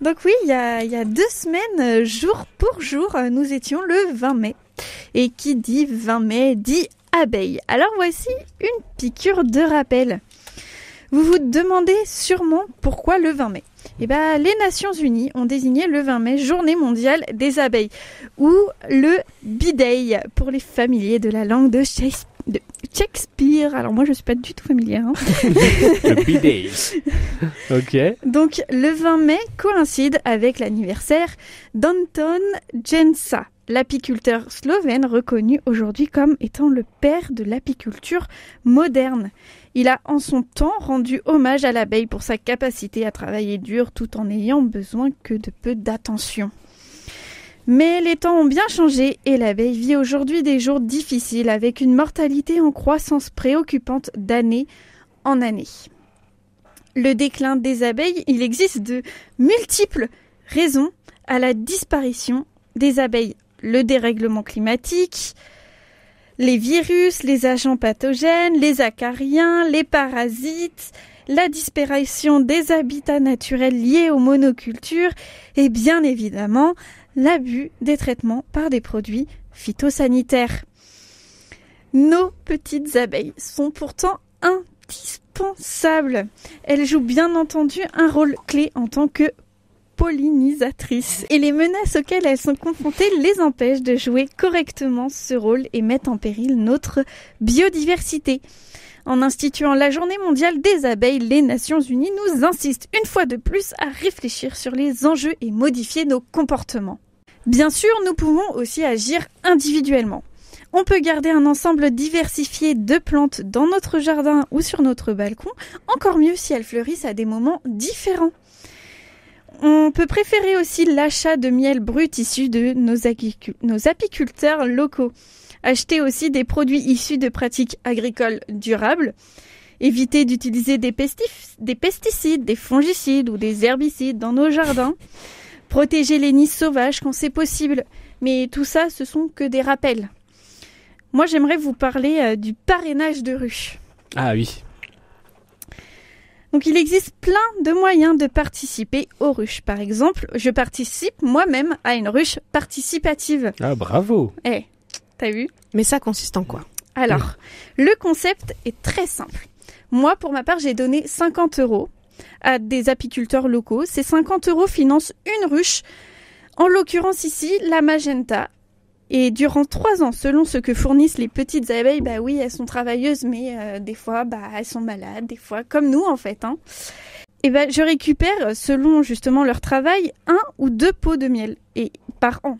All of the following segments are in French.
Donc oui, il y a 2 semaines, jour pour jour, nous étions le 20 mai. Et qui dit 20 mai dit abeille. Alors voici une piqûre de rappel. Vous vous demandez sûrement pourquoi le 20 mai. Eh bien, les Nations Unies ont désigné le 20 mai Journée mondiale des abeilles, ou le Bee-Day pour les familiers de la langue de Shakespeare. Alors moi, je ne suis pas du tout familière. Le Bee-Day. Ok. Donc, le 20 mai coïncide avec l'anniversaire d'Anton Jensa, l'apiculteur slovène reconnu aujourd'hui comme étant le père de l'apiculture moderne. Il a en son temps rendu hommage à l'abeille pour sa capacité à travailler dur tout en n'ayant besoin que de peu d'attention. Mais les temps ont bien changé et l'abeille vit aujourd'hui des jours difficiles avec une mortalité en croissance préoccupante d'année en année. Le déclin des abeilles, il existe de multiples raisons à la disparition des abeilles. Le dérèglement climatique, les virus, les agents pathogènes, les acariens, les parasites, la disparition des habitats naturels liés aux monocultures et bien évidemment l'abus des traitements par des produits phytosanitaires. Nos petites abeilles sont pourtant indispensables. Elles jouent bien entendu un rôle clé en tant que pollinisatrices. Et les menaces auxquelles elles sont confrontées les empêchent de jouer correctement ce rôle et mettent en péril notre biodiversité. En instituant la Journée mondiale des abeilles, les Nations Unies nous insistent une fois de plus à réfléchir sur les enjeux et modifier nos comportements. Bien sûr, nous pouvons aussi agir individuellement. On peut garder un ensemble diversifié de plantes dans notre jardin ou sur notre balcon, encore mieux si elles fleurissent à des moments différents. On peut préférer aussi l'achat de miel brut issu de nos apiculteurs locaux. Acheter aussi des produits issus de pratiques agricoles durables. Éviter d'utiliser des pesticides, des fongicides ou des herbicides dans nos jardins. Protéger les nids sauvages quand c'est possible. Mais tout ça, ce sont que des rappels. Moi, j'aimerais vous parler du parrainage de ruches. Ah oui. Donc, il existe plein de moyens de participer aux ruches. Par exemple, je participe moi-même à une ruche participative. Ah, bravo. T'as vu ? Mais ça consiste en quoi ? Alors, le concept est très simple. Moi, pour ma part, j'ai donné 50 € à des apiculteurs locaux. Ces 50 € financent une ruche, en l'occurrence ici, la Magenta. Et durant 3 ans, selon ce que fournissent les petites abeilles, bah oui, elles sont travailleuses, mais des fois, elles sont malades, des fois, comme nous en fait. Et je récupère, selon justement leur travail, 1 ou 2 pots de miel par an.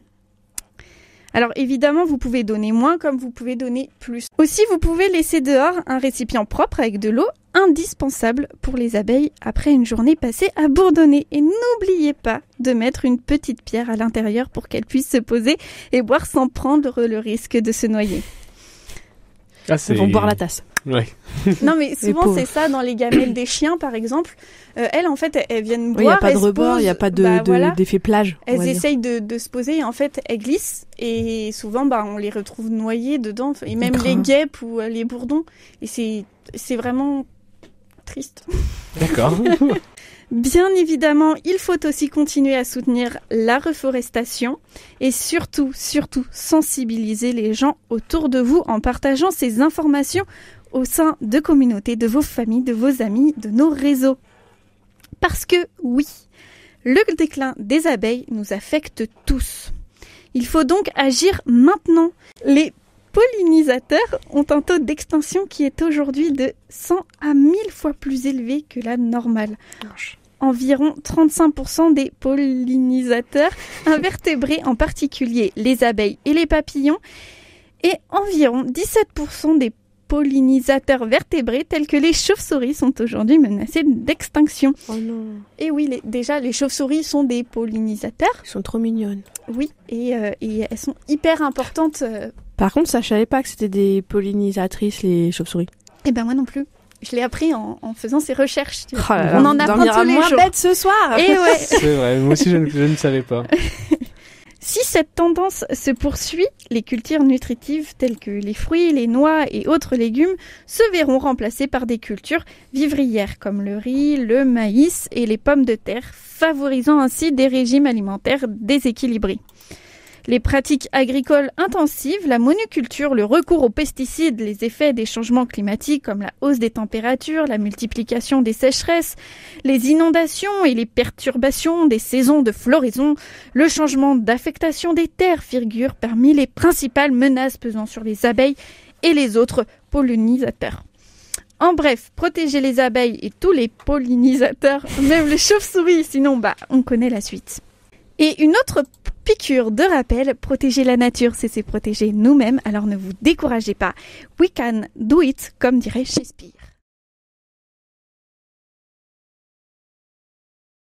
Alors évidemment, vous pouvez donner moins comme vous pouvez donner plus. Aussi, vous pouvez laisser dehors un récipient propre avec de l'eau, indispensable pour les abeilles après une journée passée à bourdonner. Et n'oubliez pas de mettre une petite pierre à l'intérieur pour qu'elles puissent se poser et boire sans prendre le risque de se noyer. Ils vont boire la tasse. Ouais. Non mais souvent c'est ça dans les gamelles des chiens par exemple. Elles en fait elles viennent boire. Il n'y a pas de rebord, il n'y a pas d'effet plage. Elles essayent de se poser et en fait elles glissent et souvent on les retrouve noyées dedans et même les guêpes ou les bourdons et c'est vraiment triste. D'accord. Bien évidemment, il faut aussi continuer à soutenir la reforestation et surtout sensibiliser les gens autour de vous en partageant ces informations au sein de communautés, de vos familles, de vos amis, de nos réseaux. Parce que oui, le déclin des abeilles nous affecte tous. Il faut donc agir maintenant. Les pollinisateurs ont un taux d'extinction qui est aujourd'hui de 100 à 1000 fois plus élevé que la normale. Environ 35% des pollinisateurs invertébrés, en particulier les abeilles et les papillons, et environ 17% des pollinisateurs vertébrés tels que les chauves-souris sont aujourd'hui menacés d'extinction. Oh non. Et oui, déjà les chauves-souris sont des pollinisateurs. Ils sont trop mignonnes. Oui, et elles sont hyper importantes. Par contre, ça, je savais pas que c'était des pollinisatrices, les chauves-souris. Eh ben moi non plus. Je l'ai appris en faisant ces recherches. Oh là là, on en apprend tous les moins jours. bête ce soir. Et ouais. C'est vrai, moi aussi je ne savais pas. Si cette tendance se poursuit, les cultures nutritives telles que les fruits, les noix et autres légumes se verront remplacées par des cultures vivrières comme le riz, le maïs et les pommes de terre, favorisant ainsi des régimes alimentaires déséquilibrés. Les pratiques agricoles intensives, la monoculture, le recours aux pesticides, les effets des changements climatiques comme la hausse des températures, la multiplication des sécheresses, les inondations et les perturbations des saisons de floraison, le changement d'affectation des terres figurent parmi les principales menaces pesant sur les abeilles et les autres pollinisateurs. En bref, protéger les abeilles et tous les pollinisateurs, même les chauves-souris, sinon on connaît la suite. Et une autre piqûre de rappel, protéger la nature, c'est se protéger nous-mêmes, alors ne vous découragez pas. We can do it, comme dirait Shakespeare.